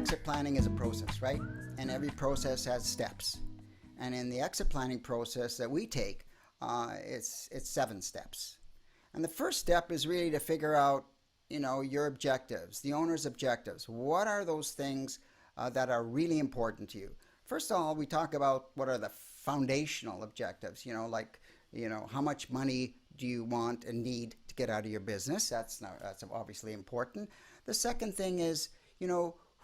exit planning is a process, right? And every process has steps. And in the exit planning process that we take, it's 7 steps. And the first step is really to figure out, your objectives, the owner's objectives. What are those things that are really important to you? First of all, we talk about what are the foundational objectives. How much money do you want and need to get out of your business? That's obviously important. The second thing is,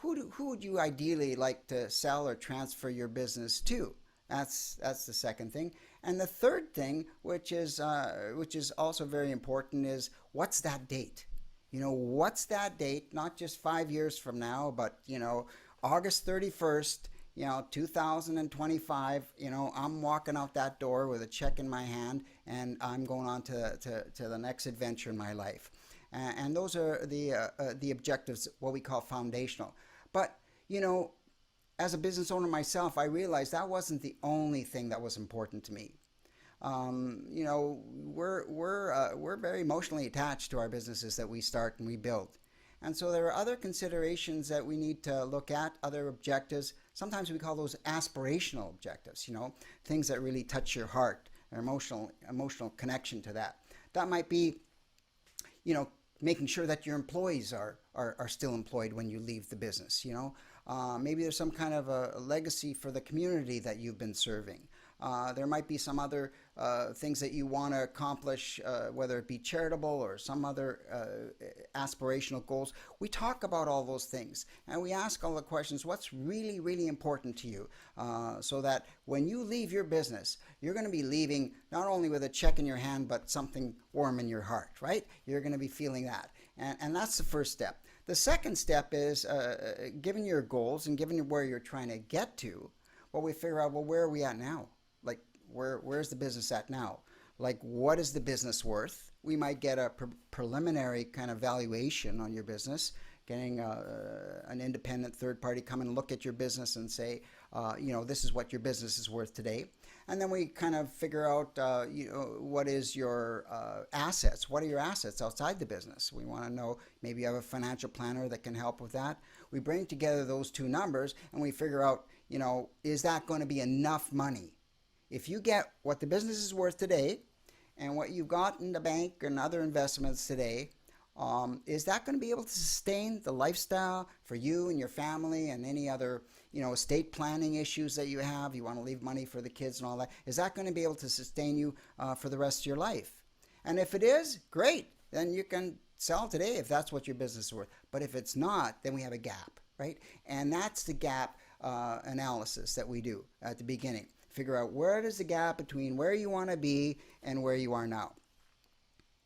who would you ideally like to sell or transfer your business to? That's the second thing. And the third thing, which is also very important, is what's that date? What's that date? Not just 5 years from now, but August 31st, 2025. I'm walking out that door with a check in my hand, and I'm going on to the next adventure in my life. And those are the objectives, what we call foundational. But as a business owner myself, I realized that wasn't the only thing that was important to me. We're very emotionally attached to our businesses that we start and we build. And so there are other considerations that we need to look at, other objectives. Sometimes we call those aspirational objectives, things that really touch your heart, or emotional connection to that. That might be, making sure that your employees are still employed when you leave the business. Maybe there's some kind of a legacy for the community that you've been serving. There might be some other things that you want to accomplish, whether it be charitable or some other aspirational goals. We talk about all those things, and we ask all the questions, what's really, really important to you, so that when you leave your business, you're going to be leaving not only with a check in your hand, but something warm in your heart, right? You're going to be feeling that. And that's the first step. The second step is, given your goals and given where you're trying to get to, we figure out, where are we at now? Like, where's the business at now? Like, what is the business worth? We might get a preliminary kind of valuation on your business, getting an independent third party come and look at your business and say, this is what your business is worth today. And then we kind of figure out, what is your assets? What are your assets outside the business? We want to know, maybe you have a financial planner that can help with that. We bring together those two numbers and we figure out, is that going to be enough money? If you get what the business is worth today and what you've got in the bank and other investments today, is that going to be able to sustain the lifestyle for you and your family and any other, estate planning issues that you have? You want to leave money for the kids and all that. Is that going to be able to sustain you for the rest of your life? And if it is, great. Then you can sell today if that's what your business is worth. But if it's not, then we have a gap, right? And that's the gap analysis that we do at the beginning. Figure out where is the gap between where you want to be and where you are now.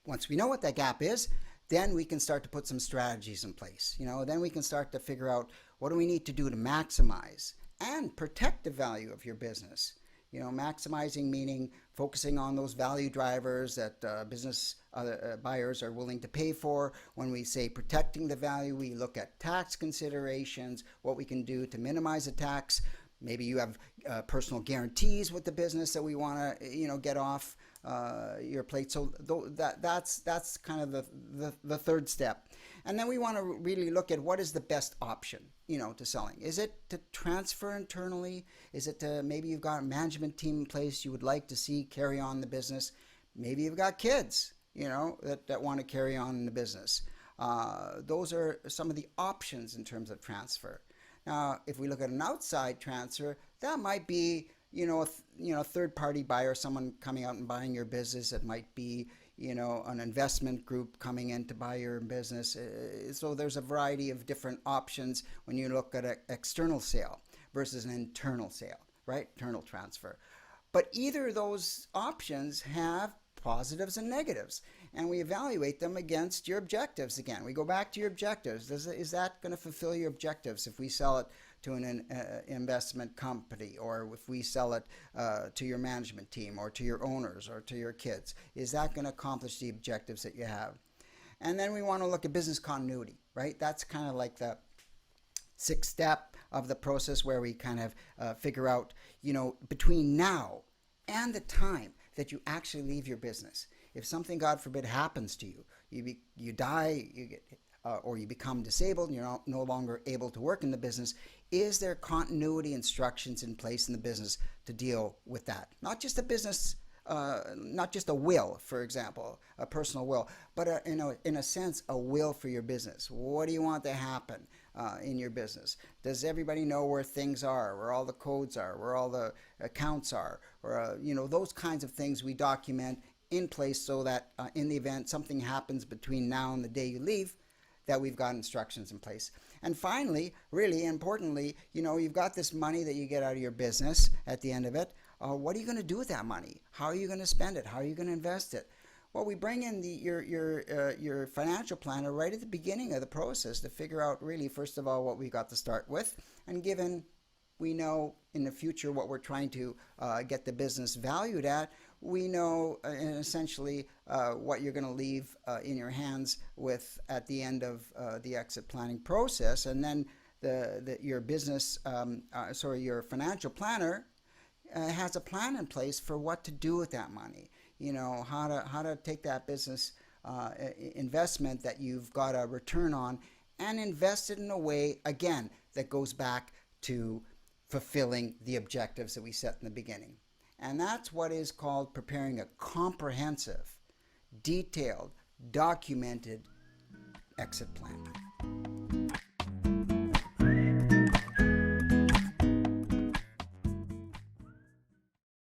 Once we know what that gap is, then we can start to put some strategies in place. Then we can start to figure out, what do we need to do to maximize and protect the value of your business. Maximizing meaning focusing on those value drivers that business buyers are willing to pay for. When we say protecting the value, we look at tax considerations, what we can do to minimize the tax. Maybe you have personal guarantees with the business that we want to, get off your plate. So that's kind of the third step. And then we want to really look at what is the best option, to selling. Is it to transfer internally? Is it to, maybe you've got a management team in place you would like to see carry on the business? Maybe you've got kids, that want to carry on in the business. Those are some of the options in terms of transfer. Now, if we look at an outside transfer, that might be, a third-party buyer, someone coming out and buying your business. It might be, an investment group coming in to buy your business. So there's a variety of different options when you look at an external sale versus an internal sale, right? Internal transfer. But either of those options have positives and negatives, and we evaluate them against your objectives again. We go back to your objectives. Is that going to fulfill your objectives if we sell it to an investment company, or if we sell it to your management team or to your owners or to your kids? Is that going to accomplish the objectives that you have? And then we want to look at business continuity, right? That's kind of like the sixth step of the process, where we kind of figure out, between now and the time that you actually leave your business. If something, God forbid, happens to you, you die, you get or you become disabled and you're no longer able to work in the business, is there continuity instructions in place in the business to deal with that? Not just a business, not just a will, for example, a personal will, but in a sense, a will for your business. What do you want to happen in your business? Does everybody know where things are, where all the codes are, where all the accounts are, or those kinds of things we document in place so that in the event something happens between now and the day you leave, that we've got instructions in place. And finally, really importantly, you've got this money that you get out of your business at the end of it. What are you going to do with that money? How are you going to spend it? How are you going to invest it? Well, we bring in your financial planner right at the beginning of the process to figure out really, first of all, what we got to start with. And given we know in the future what we're trying to get the business valued at, we know essentially what you're going to leave in your hands with at the end of the exit planning process. And then your your financial planner has a plan in place for what to do with that money. How to take that business investment that you've got a return on and invest it in a way, again, that goes back to fulfilling the objectives that we set in the beginning. And that's what is called preparing a comprehensive, detailed, documented exit plan.